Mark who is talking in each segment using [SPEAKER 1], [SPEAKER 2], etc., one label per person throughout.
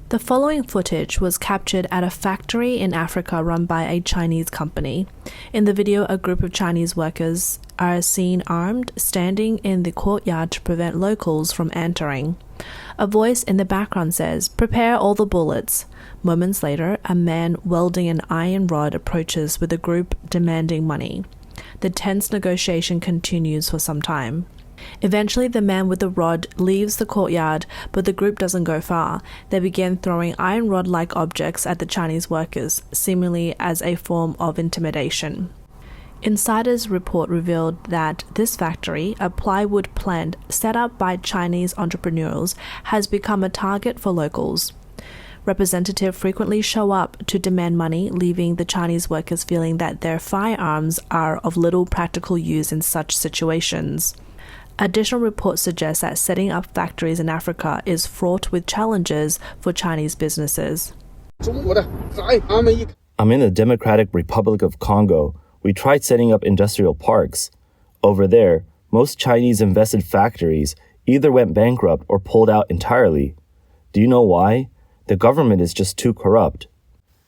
[SPEAKER 1] The following footage was captured at a factory in Africa run by a Chinese company. In the video, a group of Chinese workers are seen armed, standing in the courtyard to prevent locals from entering. A voice in the background says, "Prepare all the bullets." Moments later, a man welding an iron rod approaches with a group demanding money. The tense negotiation continues for some time. Eventually, the man with the rod leaves the courtyard, but the group doesn't go far. They begin throwing iron rod-like objects at the Chinese workers, seemingly as a form of intimidation. Insiders' report revealed that this factory, a plywood plant set up by Chinese entrepreneurs, has become a target for locals. Representatives frequently show up to demand money, leaving the Chinese workers feeling that their firearms are of little practical use in such situations. Additional reports suggest that setting up factories in Africa is fraught with challenges for Chinese businesses.
[SPEAKER 2] I'm in the Democratic Republic of Congo. We tried setting up industrial parks. Over there, most Chinese invested factories either went bankrupt or pulled out entirely. Do you know why? The government is just too corrupt.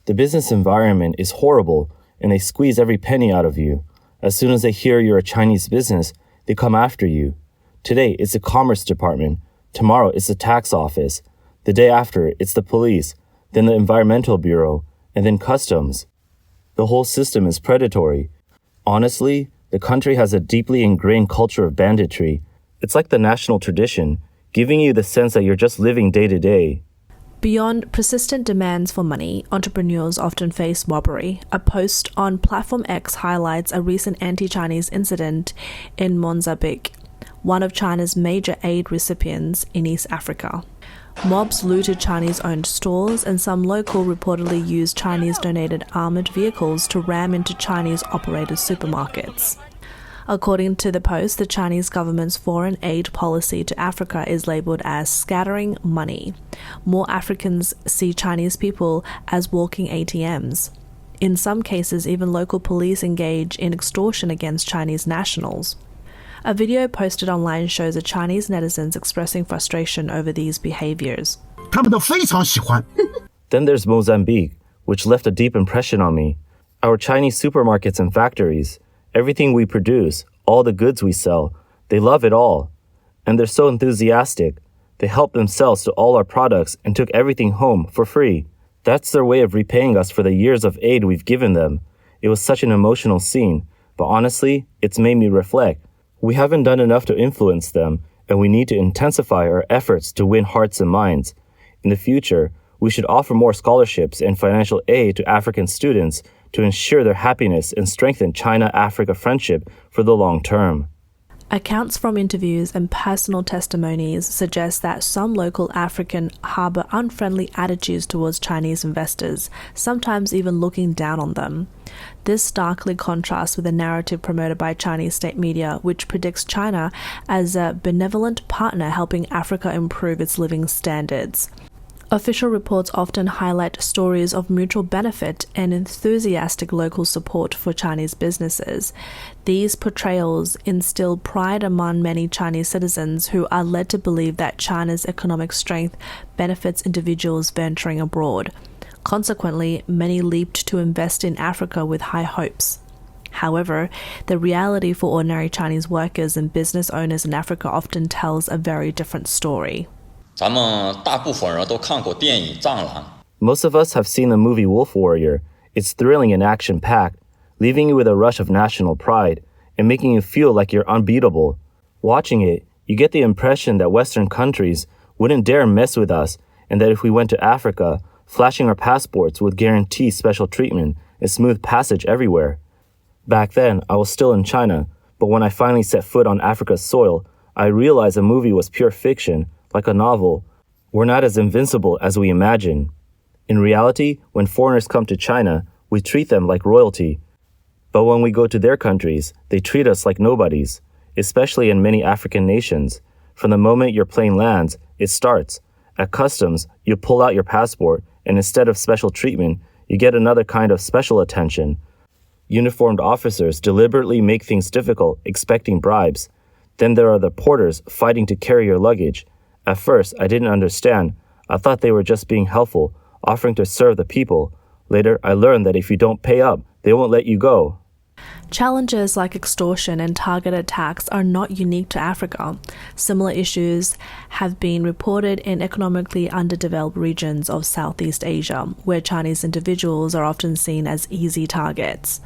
[SPEAKER 2] The business environment is horrible, and they squeeze every penny out of you. As soon as they hear you're a Chinese business, they come after you. Today, it's the Commerce Department. Tomorrow, it's the tax office. The day after, it's the police, then the Environmental Bureau, and then Customs. The whole system is predatory. Honestly, the country has a deeply ingrained culture of banditry. It's like the national tradition, giving you the sense that you're just living day to day.
[SPEAKER 1] Beyond persistent demands for money, entrepreneurs often face robbery. A post on Platform X highlights a recent anti-Chinese incident in Mozambique, one of China's major aid recipients in East Africa. Mobs looted Chinese-owned stores, and some local reportedly used Chinese-donated armored vehicles to ram into Chinese-operated supermarkets. According to the post, the Chinese government's foreign aid policy to Africa is labeled as scattering money. More Africans see Chinese people as walking ATMs. In some cases, even local police engage in extortion against Chinese nationals. A video posted online shows a Chinese netizens expressing frustration over these behaviors.
[SPEAKER 2] Then there's Mozambique, which left a deep impression on me. Our Chinese supermarkets and factories, everything we produce, all the goods we sell, they love it all. And they're so enthusiastic. They helped themselves to all our products and took everything home for free. That's their way of repaying us for the years of aid we've given them. It was such an emotional scene, but honestly, it's made me reflect. We haven't done enough to influence them, and we need to intensify our efforts to win hearts and minds. In the future, we should offer more scholarships and financial aid to African students to ensure their happiness and strengthen China-Africa friendship for the long term.
[SPEAKER 1] Accounts from interviews and personal testimonies suggest that some local Africans harbor unfriendly attitudes towards Chinese investors, sometimes even looking down on them. This starkly contrasts with the narrative promoted by Chinese state media, which predicts China as a benevolent partner helping Africa improve its living standards. Official reports often highlight stories of mutual benefit and enthusiastic local support for Chinese businesses. These portrayals instill pride among many Chinese citizens who are led to believe that China's economic strength benefits individuals venturing abroad. Consequently, many leaped to invest in Africa with high hopes. However, the reality for ordinary Chinese workers and business owners in Africa often tells a very different story.
[SPEAKER 2] Most of us have seen the movie Wolf Warrior. It's thrilling and action-packed, leaving you with a rush of national pride and making you feel like you're unbeatable. Watching it, you get the impression that Western countries wouldn't dare mess with us, and that if we went to Africa, flashing our passports would guarantee special treatment and smooth passage everywhere. Back then, I was still in China, but when I finally set foot on Africa's soil, I realized the movie was pure fiction, like a novel. We're not as invincible as we imagine. In reality, when foreigners come to China, we treat them like royalty. But when we go to their countries, they treat us like nobodies, especially in many African nations. From the moment your plane lands, it starts. At customs, you pull out your passport, and instead of special treatment, you get another kind of special attention. Uniformed officers deliberately make things difficult, expecting bribes. Then there are the porters fighting to carry your luggage. At first, I didn't understand. I thought they were just being helpful, offering to serve the people. Later, I learned that if you don't pay up, they won't let you go.
[SPEAKER 1] Challenges like extortion and targeted attacks are not unique to Africa. Similar issues have been reported in economically underdeveloped regions of Southeast Asia, where Chinese individuals are often seen as easy targets.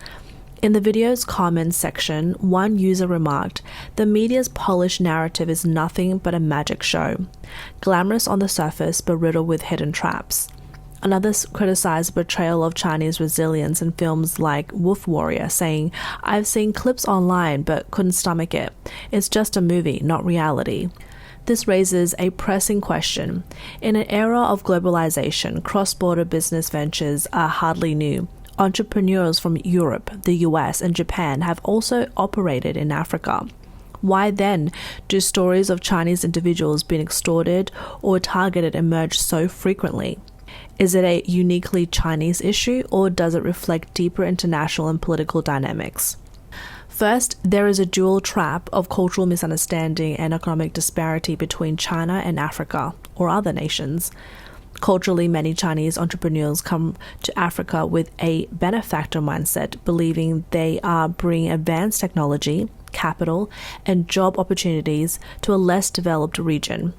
[SPEAKER 1] In the video's comments section, one user remarked, "The media's polished narrative is nothing but a magic show. Glamorous on the surface, but riddled with hidden traps." Another criticized the portrayal of Chinese resilience in films like Wolf Warrior, saying, "I've seen clips online but couldn't stomach it. It's just a movie, not reality." This raises a pressing question. In an era of globalization, cross-border business ventures are hardly new. Entrepreneurs from Europe, the US, and Japan have also operated in Africa. Why then do stories of Chinese individuals being extorted or targeted emerge so frequently? Is it a uniquely Chinese issue, or does it reflect deeper international and political dynamics? First, there is a dual trap of cultural misunderstanding and economic disparity between China and Africa, or other nations. Culturally, many Chinese entrepreneurs come to Africa with a benefactor mindset, believing they are bringing advanced technology, capital, and job opportunities to a less developed region.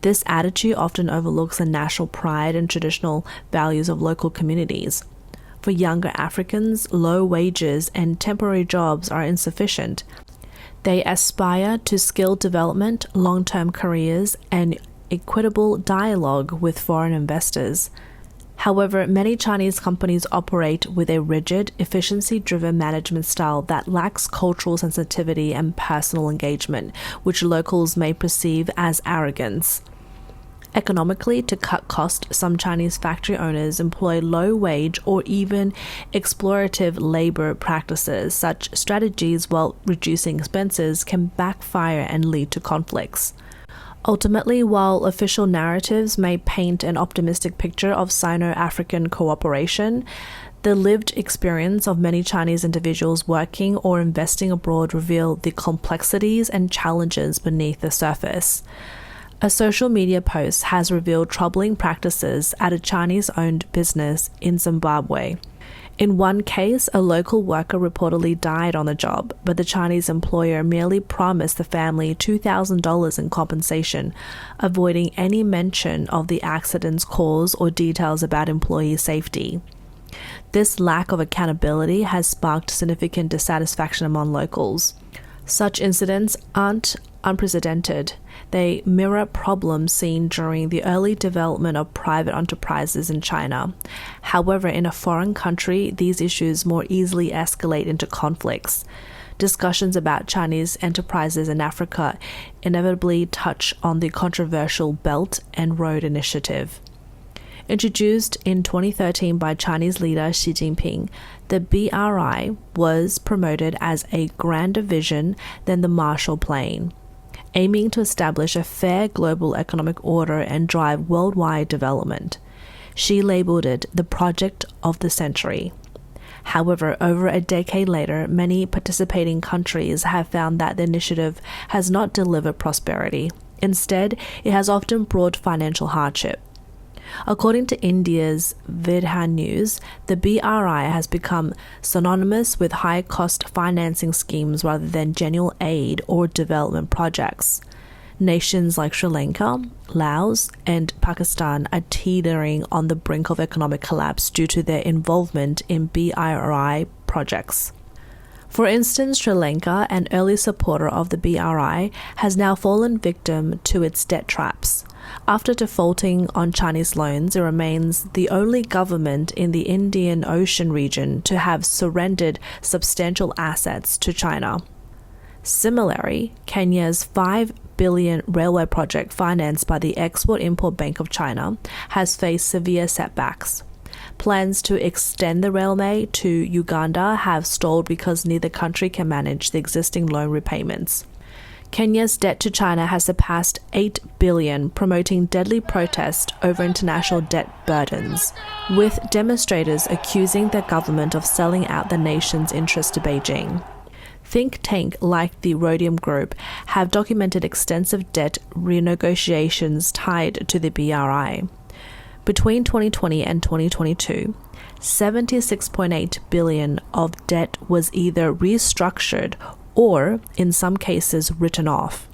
[SPEAKER 1] This attitude often overlooks the national pride and traditional values of local communities. For younger Africans, low wages and temporary jobs are insufficient. They aspire to skill development, long-term careers, and equitable dialogue with foreign investors. However, many Chinese companies operate with a rigid, efficiency-driven management style that lacks cultural sensitivity and personal engagement, which locals may perceive as arrogance. Economically, to cut costs, some Chinese factory owners employ low-wage or even exploitative labor practices. Such strategies, while reducing expenses, can backfire and lead to conflicts. Ultimately, while official narratives may paint an optimistic picture of Sino-African cooperation, the lived experience of many Chinese individuals working or investing abroad reveal the complexities and challenges beneath the surface. A social media post has revealed troubling practices at a Chinese-owned business in Zimbabwe. In one case, a local worker reportedly died on the job, but the Chinese employer merely promised the family $2,000 in compensation, avoiding any mention of the accident's cause or details about employee safety. This lack of accountability has sparked significant dissatisfaction among locals. Such incidents aren't unprecedented. They mirror problems seen during the early development of private enterprises in China. However, in a foreign country, these issues more easily escalate into conflicts. Discussions about Chinese enterprises in Africa inevitably touch on the controversial Belt and Road Initiative. Introduced in 2013 by Chinese leader Xi Jinping, the BRI was promoted as a grander vision than the Marshall Plan, aiming to establish a fair global economic order and drive worldwide development. Xi labeled it the project of the century. However, over a decade later, many participating countries have found that the initiative has not delivered prosperity. Instead, it has often brought financial hardship. According to India's Vidhan News, the BRI has become synonymous with high-cost financing schemes rather than genuine aid or development projects. Nations like Sri Lanka, Laos, and Pakistan are teetering on the brink of economic collapse due to their involvement in BRI projects. For instance, Sri Lanka, an early supporter of the BRI, has now fallen victim to its debt traps. After defaulting on Chinese loans, it remains the only government in the Indian Ocean region to have surrendered substantial assets to China. Similarly, Kenya's $5 billion railway project financed by the Export-Import Bank of China has faced severe setbacks. Plans to extend the railway to Uganda have stalled because neither country can manage the existing loan repayments. Kenya's debt to China has surpassed $8 billion, promoting deadly protest over international debt burdens, with demonstrators accusing the government of selling out the nation's interest to Beijing. Think tanks like the Rhodium Group have documented extensive debt renegotiations tied to the BRI. Between 2020 and 2022, $76.8 billion of debt was either restructured or, in some cases, written off.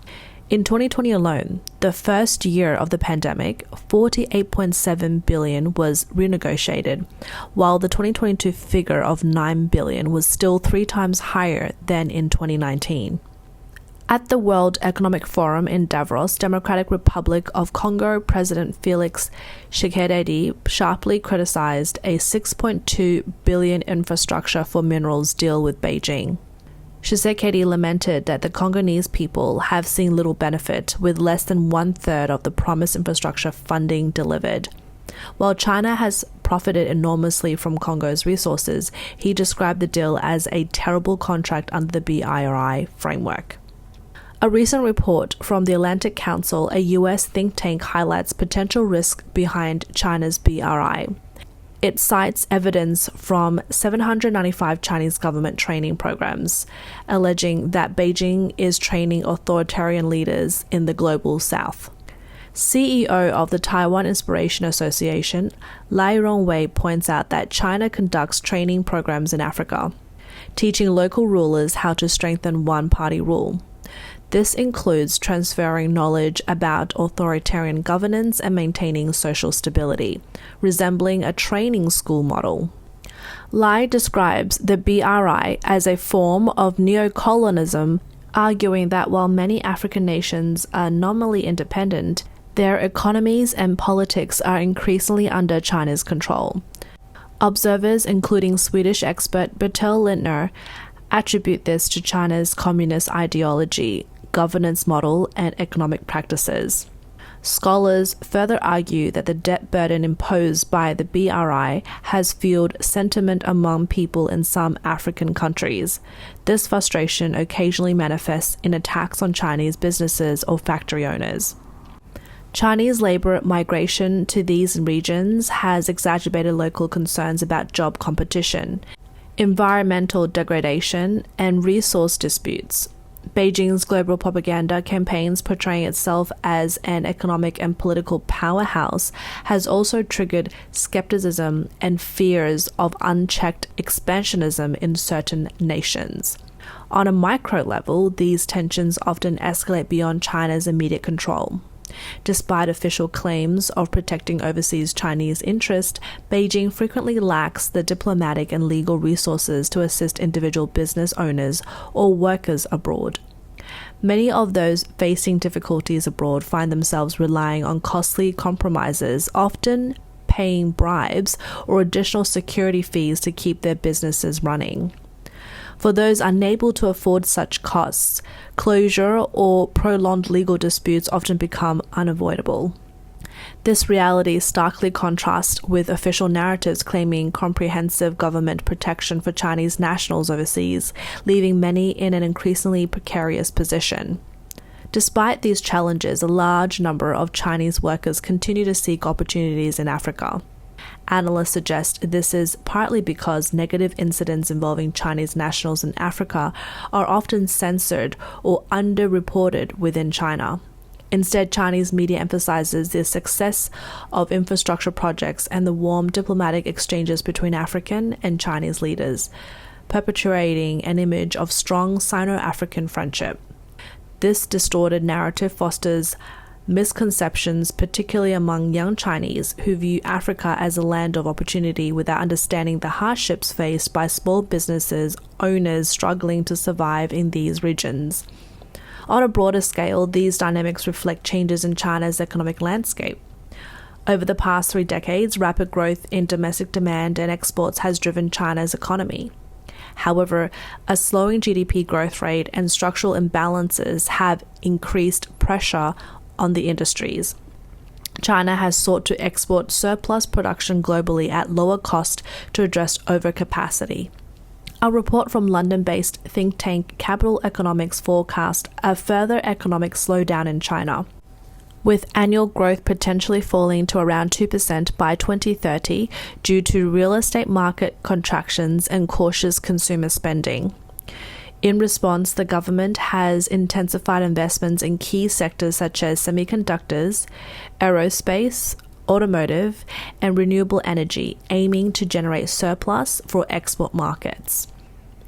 [SPEAKER 1] In 2020 alone, the first year of the pandemic, $48.7 billion was renegotiated, while the 2022 figure of $9 billion was still 3 times higher than in 2019. At the World Economic Forum in Davos, Democratic Republic of Congo, President Felix Tshisekedi sharply criticized a $6.2 billion infrastructure for minerals deal with Beijing. Tshisekedi lamented that the Congolese people have seen little benefit, with less than 1/3 of the promised infrastructure funding delivered. While China has profited enormously from Congo's resources, he described the deal as a terrible contract under the BRI framework. A recent report from the Atlantic Council, a U.S. think tank, highlights potential risk behind China's BRI. It cites evidence from 795 Chinese government training programs, alleging that Beijing is training authoritarian leaders in the global south. CEO of the Taiwan Inspiration Association, Lai Rongwei, points out that China conducts training programs in Africa, teaching local rulers how to strengthen one-party rule. This includes transferring knowledge about authoritarian governance and maintaining social stability, resembling a training school model. Lai describes the BRI as a form of neocolonialism, arguing that while many African nations are nominally independent, their economies and politics are increasingly under China's control. Observers, including Swedish expert Bertil Lintner, attribute this to China's communist ideology, governance model, and economic practices. Scholars further argue that the debt burden imposed by the BRI has fueled sentiment among people in some African countries. This frustration occasionally manifests in attacks on Chinese businesses or factory owners. Chinese labor migration to these regions has exacerbated local concerns about job competition, environmental degradation, and resource disputes. Beijing's global propaganda campaigns portraying itself as an economic and political powerhouse has also triggered skepticism and fears of unchecked expansionism in certain nations. On a micro level, these tensions often escalate beyond China's immediate control. Despite official claims of protecting overseas Chinese interests, Beijing frequently lacks the diplomatic and legal resources to assist individual business owners or workers abroad. Many of those facing difficulties abroad find themselves relying on costly compromises, often paying bribes or additional security fees to keep their businesses running. For those unable to afford such costs, closure or prolonged legal disputes often become unavoidable. This reality starkly contrasts with official narratives claiming comprehensive government protection for Chinese nationals overseas, leaving many in an increasingly precarious position. Despite these challenges, a large number of Chinese workers continue to seek opportunities in Africa. Analysts suggest this is partly because negative incidents involving Chinese nationals in Africa are often censored or underreported within China. Instead, Chinese media emphasizes the success of infrastructure projects and the warm diplomatic exchanges between African and Chinese leaders, perpetuating an image of strong Sino-African friendship. This distorted narrative fosters misconceptions, particularly among young Chinese who view Africa as a land of opportunity without understanding the hardships faced by small businesses owners struggling to survive in these regions. On a broader scale, these dynamics reflect changes in China's economic landscape. Over the past 3 decades, rapid growth in domestic demand and exports has driven China's economy. However, a slowing GDP growth rate and structural imbalances have increased pressure on the industries. China has sought to export surplus production globally at lower cost to address overcapacity. A report from London-based think tank Capital Economics forecast a further economic slowdown in China, with annual growth potentially falling to around 2% by 2030 due to real estate market contractions and cautious consumer spending. In response, the government has intensified investments in key sectors such as semiconductors, aerospace, automotive, and renewable energy, aiming to generate surplus for export markets.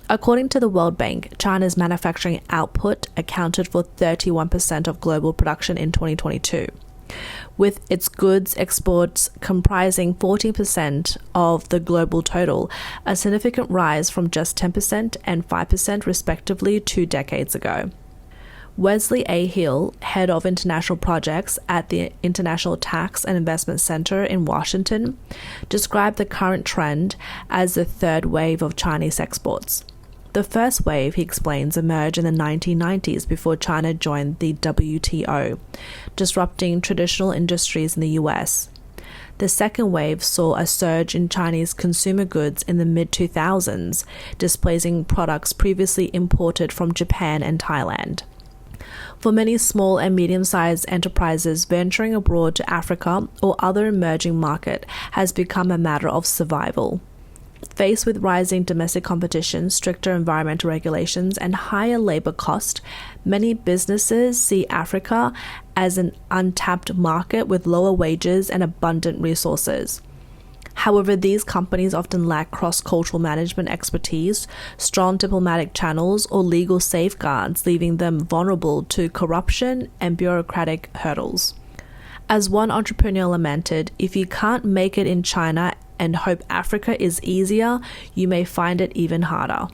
[SPEAKER 1] According to the World Bank, China's manufacturing output accounted for 31% of global production in 2022, with its goods exports comprising 14% of the global total, a significant rise from just 10% and 5% respectively 2 decades ago. Wesley A. Hill, head of international projects at the International Tax and Investment Center in Washington, described the current trend as the third wave of Chinese exports. The first wave, he explains, emerged in the 1990s before China joined the WTO, disrupting traditional industries in the US. The second wave saw a surge in Chinese consumer goods in the mid-2000s, displacing products previously imported from Japan and Thailand. For many small and medium-sized enterprises, venturing abroad to Africa or other emerging market has become a matter of survival. Faced with rising domestic competition, stricter environmental regulations, and higher labor costs, many businesses see Africa as an untapped market with lower wages and abundant resources. However, these companies often lack cross-cultural management expertise, strong diplomatic channels, or legal safeguards, leaving them vulnerable to corruption and bureaucratic hurdles. As one entrepreneur lamented, if you can't make it in China and hope Africa is easier, you may find it even harder.